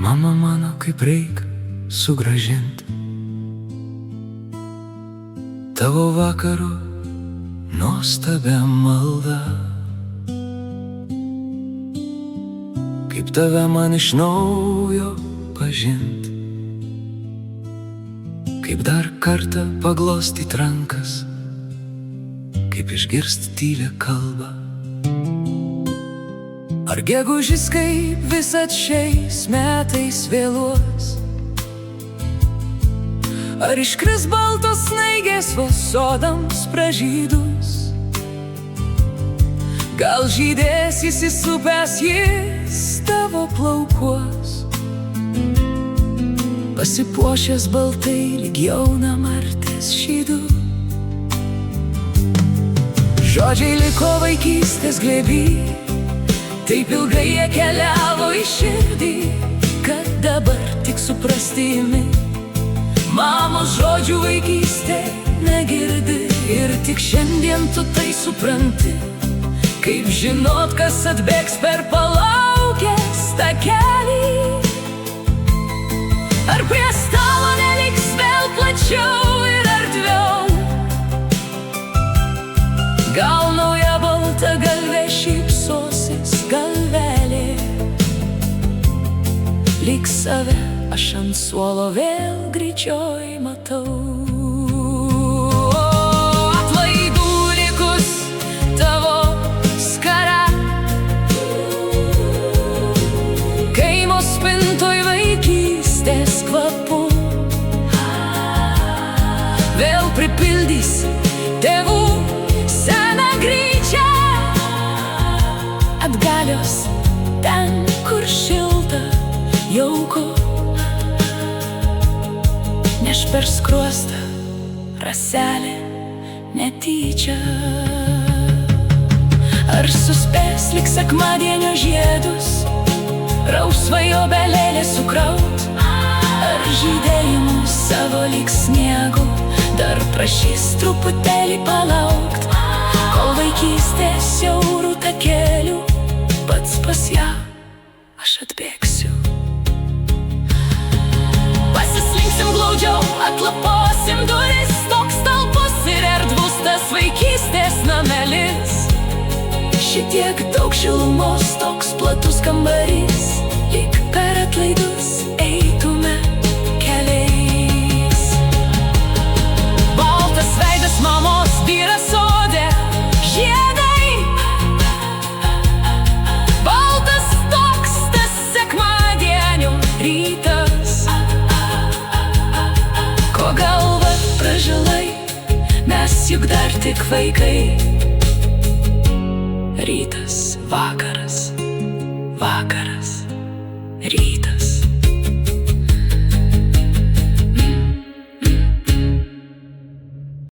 Mama mano, kaip reik sugrąžinti tavo vakarų nuostabią maldą. Kaip tave man iš naujo pažint, kaip dar kartą paglostyt rankas, kaip išgirst tylę kalbą. Ar gegužis kaip visad šiais metais vėluos? Ar iškris baltos snaigės vos sodams pražydus? Gal žydės įsisupęs jis tavo plaukuos, pasipuošęs baltai lyg jauna martės šydu? Žodžiai liko vaikystės glėby, taip ilgai jie keliavo į širdį, kad dabar tik suprasti imi. Mamos žodžių vaikystė negirdi ir tik šiandien tu tai supranti. Kaip žinot, kas atbėgs per palaukęs takelį? Ar prie stalo neliks vėl plačiau ir erdviau? Gal nauja balta galvė šypsosis galvelė? Lyg save aš ant suolo vėl gryčioj matau. Atlaidų likus tavo skara, kaimo spintoj vaikystės kvapu, vėl pripildys tėvų seną gryčią. Atgalios ten, kur šilta, jauku, neš per skruostą raselė netyčia. Ar suspės lyg sekmadienio žiedus rausvai obelėlė sukraut? Ar žydėjimų savo lyg sniego dar prašys truputėlį palaukt, kol vaikystės siaurų takelių pats pas ją aš atbėgsiu? Pasislinksim glaudžiau, atlaposim duris, toks talpus ir erdvus tas vaikystės namelis. Šitiek daug šilumos, toks platus kambarys, lyg per atlaidus eitume keliais. Baltas veidas mamos vyra sode, žiedai. Baltas toks tas sekmadienio rytas, ko galva pražilai, mes juk dar tik vaikai. Rytas, vakaras, vakaras, rytas.